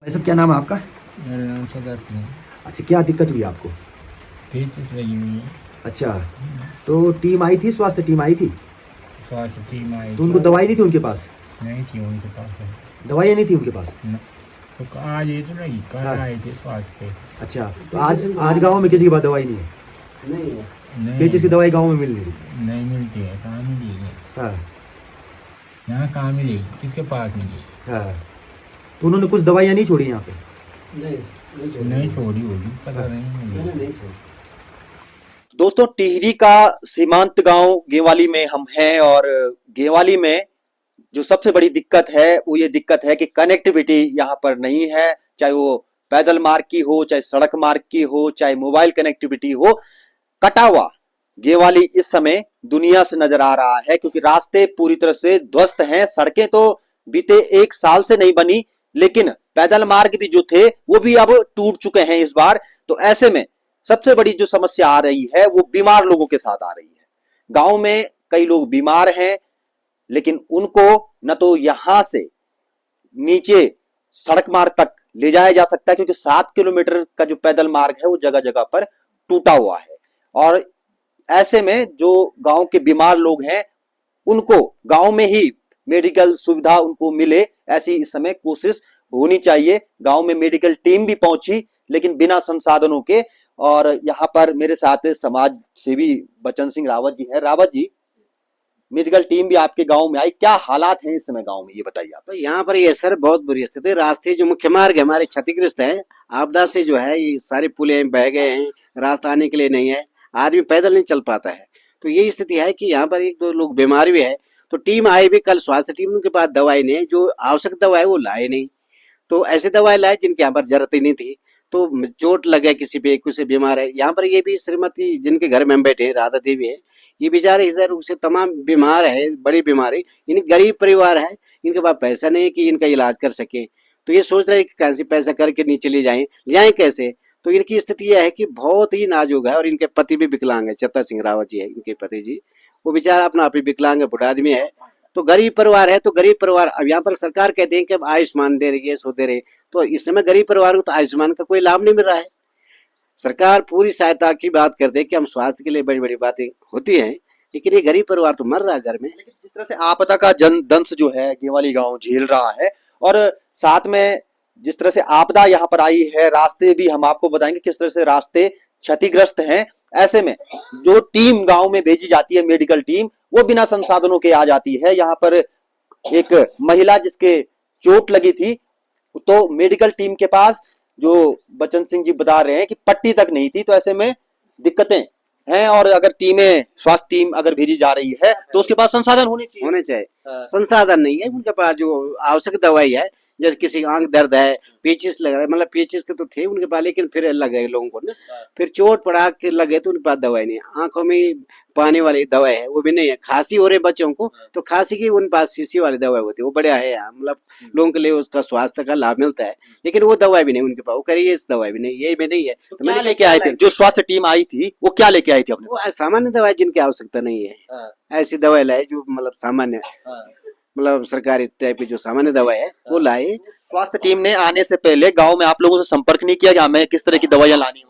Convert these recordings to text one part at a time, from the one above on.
ये सब क्या नाम है आपका? मेरा नाम सरदार सिंह। अच्छा, क्या दिक्कत हुई आपको? पेचिस लगी हुई है। अच्छा, तो टीम आई थी, स्वास्थ्य टीम आई थी, स्वास्थ्य टीम आई तो थी। उनको दवाई नहीं थी उनके पास? नहीं थी उनके पास है। दवाइयाँ नहीं थी उनके पास? न, तो आज ये तो नहीं, कल हाँ। आए थे स्वास्थ्य। अच्छा, तो आज गांव में किसी के पास दवाई नहीं है? नहीं है। नहीं, पेचिस की दवाई गांव में मिल नहीं रही? नहीं मिलती है, कहाँ मिलेगी? हाँ यहाँ कहाँ मिलेगी, किसके पास मिलेगी? हाँ, तो उन्होंने कुछ दवाइयाँ नहीं छोड़ी यहाँ पे? नहीं छोड़ी होगी, पता नहीं मैंने मुझे। नहीं छोड़ी। दोस्तों, टिहरी का सीमांत गांव गेवाली में हम हैं और गेवाली में जो सबसे बड़ी दिक्कत है वो ये दिक्कत है कि कनेक्टिविटी यहाँ पर नहीं है। चाहे वो पैदल मार्ग की हो, चाहे सड़क मार्ग की हो, चाहे मोबाइल कनेक्टिविटी हो, कटा हुआ गेवाली इस समय दुनिया से नजर आ रहा है, क्योंकि रास्ते पूरी तरह से ध्वस्त हैं। सड़कें तो बीते 1 साल से नहीं बनी, लेकिन पैदल मार्ग भी जो थे वो भी अब टूट चुके हैं इस बार। तो ऐसे में सबसे बड़ी जो समस्या आ रही है वो बीमार लोगों के साथ आ रही है। गांव में कई लोग बीमार हैं, लेकिन उनको न तो यहां से नीचे सड़क मार्ग तक ले जाया जा सकता है, क्योंकि 7 किलोमीटर का जो पैदल मार्ग है वो जगह जगह पर टूटा हुआ है। और ऐसे में जो गांव के बीमार लोग हैं उनको गांव में ही मेडिकल सुविधा उनको मिले, ऐसी इस समय कोशिश होनी चाहिए। गांव में मेडिकल टीम भी पहुंची, लेकिन बिना संसाधनों के। और यहाँ पर मेरे साथ समाज सेवी बचन सिंह रावत जी हैं। रावत जी, मेडिकल टीम भी आपके गांव में आई, क्या हालात हैं इस समय गांव में, ये बताइए आप। तो यहाँ पर ये सर बहुत बुरी स्थिति है। रास्ते जो मुख्य मार्ग है हमारे क्षतिग्रस्त है। आपदा से जो है ये सारी पुलें बह गए हैं, रास्ता आने के लिए नहीं है, आदमी पैदल नहीं चल पाता है। तो ये स्थिति है कि यहाँ पर एक दो लोग बीमार भी है। तो टीम आई भी कल, स्वास्थ्य टीम, उनके पास दवाई नहीं है, जो आवश्यक दवा है वो लाए नहीं। तो ऐसे दवाई लाए जिनकी यहाँ पर जरूरत ही नहीं थी। तो चोट लगे किसी पे, किसी बीमार है। यहाँ पर ये भी श्रीमती जिनके घर में हम बैठे राधा देवी है, ये बेचारे हृदय रोग से तमाम बीमार है, बड़ी बीमारी। इन गरीब परिवार है, इनके पास पैसा नहीं है कि इनका इलाज कर सके। तो ये सोच रहे हैं कि कैसे पैसा करके नीचे ले जाएं कैसे। तो इनकी स्थिति यह है कि बहुत ही नाजुक है। और इनके पति भी विकलांग है, चतर सिंह रावत जी है इनके पति जी। वो बेचारा अपना आप ही विकलांग है, बुढ़ा आदमी है। तो गरीब परिवार है। तो गरीब परिवार, अब यहाँ पर सरकार कहते हैं कि अब आयुष्मान दे रही है, सो दे रहे। तो इस समय गरीब परिवार को तो आयुष्मान का कोई लाभ नहीं मिल रहा है। सरकार पूरी सहायता की बात करते हैं कि हम स्वास्थ्य के लिए बड़ी बड़ी बातें होती हैं, लेकिन ये गरीब परिवार तो मर रहा है घर में। लेकिन जिस तरह से आपदा का दंश जो है गेवाली गांव झेल रहा है, और साथ में जिस तरह से आपदा यहाँ पर आई है, रास्ते भी हम आपको बताएंगे किस तरह से रास्ते क्षतिग्रस्त हैं। ऐसे में जो टीम गांव में भेजी जाती है, मेडिकल टीम, वो बिना संसाधनों के आ जाती है। यहाँ पर एक महिला जिसके चोट लगी थी, तो मेडिकल टीम के पास, जो बचन सिंह जी बता रहे हैं कि पट्टी तक नहीं थी। तो ऐसे में दिक्कतें हैं। और अगर स्वास्थ्य टीम अगर भेजी जा रही है तो उसके पास संसाधन होने चाहिए। संसाधन नहीं है उनके पास। जो आवश्यक दवाई है, जैसे किसी आंख दर्द है, पेचिस लग रहा है, मतलब पेचिस के तो थे उनके पास, लेकिन फिर लगे लोगों को ना, फिर चोट पड़ा के लगे तो उनके पास दवाई नहीं है। आंखों में पानी वाली दवाई है वो भी नहीं है। खांसी हो रही बच्चों को, तो खांसी की उनके पास शीशी वाली दवाई होती है, वो बढ़िया है। मतलब लोगों के लिए उसका स्वास्थ्य का लाभ मिलता है, लेकिन वो दवाई भी नहीं उनके पास। वो करिए इस दवाई भी नहीं, ये भी नहीं है। तो क्या लेके आए थे जो स्वास्थ्य टीम आई थी, वो क्या लेके आई थी अपने? वो सामान्य दवाई जिनकी आवश्यकता नहीं है, ऐसी दवाई लाए जो मतलब सामान्य, मतलब सरकारी टाइप की जो सामान्य दवाई है वो लाए। स्वास्थ्य टीम ने आने से पहले गांव में आप लोगों से संपर्क नहीं किया कि हमें किस तरह की दवाइयां लानी है?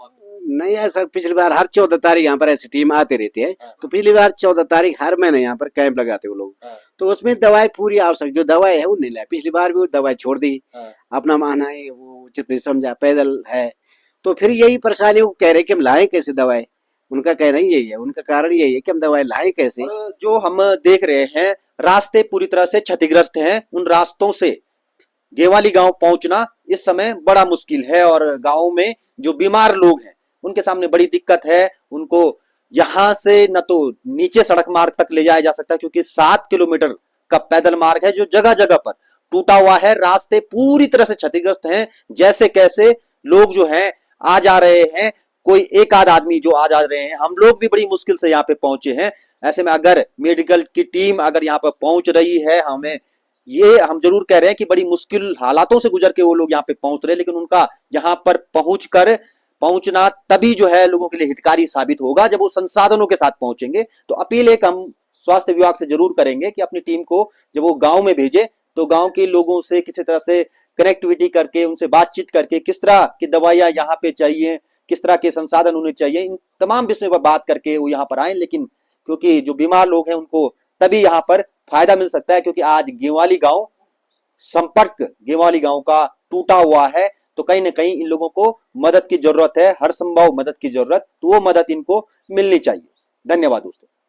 नहीं, ऐसा पिछली बार हर 14 तारीख यहाँ पर ऐसी टीम आते रहती है। तो पिछली बार 14 तारीख हर महीने यहाँ पर कैंप लगाते वो लोग। तो उसमें दवाई पूरी आवश्यक जो दवाई है वो नहीं लाए। पिछली बार भी वो दवाई छोड़ दी, अपना मानना है वो उचित नहीं समझा, पैदल है। तो फिर यही परेशानी, वो कह रहे कि हम लाए कैसे दवाई। उनका कहना यही है, उनका कारण यही है कि हम दवाई लाए कैसे। जो हम देख रहे हैं, रास्ते पूरी तरह से क्षतिग्रस्त हैं। उन रास्तों से गेवाली गांव पहुंचना इस समय बड़ा मुश्किल है। और गांव में जो बीमार लोग हैं उनके सामने बड़ी दिक्कत है। उनको यहां से न तो नीचे सड़क मार्ग तक ले जाया जा सकता, क्योंकि 7 किलोमीटर का पैदल मार्ग है जो जगह जगह पर टूटा हुआ है। रास्ते पूरी तरह से क्षतिग्रस्त हैं। जैसे कैसे लोग जो हैं आ जा रहे हैं, कोई एक आध आदमी जो आ जा रहे हैं। हम लोग भी बड़ी मुश्किल से यहाँ पे पहुंचे हैं। ऐसे में अगर मेडिकल की टीम अगर यहाँ पर पहुंच रही है, हम जरूर कह रहे हैं कि बड़ी मुश्किल हालातों से गुजर के वो लोग यहाँ पे पहुंच रहे हैं, लेकिन उनका यहाँ पर पहुंचना तभी जो है लोगों के लिए हितकारी साबित होगा जब वो संसाधनों के साथ पहुंचेंगे। तो अपील एक हम स्वास्थ्य विभाग से जरूर करेंगे कि अपनी टीम को जब वो गांव में भेजे तो गांव के लोगों से किसी तरह से कनेक्टिविटी करके, उनसे बातचीत करके, किस तरह की दवाइयाँ यहाँ पे चाहिए, किस तरह के संसाधन उन्हें चाहिए, इन तमाम विषयों पर बात करके वो यहाँ पर आए। लेकिन क्योंकि जो बीमार लोग हैं उनको तभी यहाँ पर फायदा मिल सकता है, क्योंकि आज गेवाली गांव, संपर्क गेवाली गांव का टूटा हुआ है। तो कहीं ना कहीं इन लोगों को मदद की जरूरत है, हर संभव मदद की जरूरत, तो वो मदद इनको मिलनी चाहिए। धन्यवाद दोस्तों।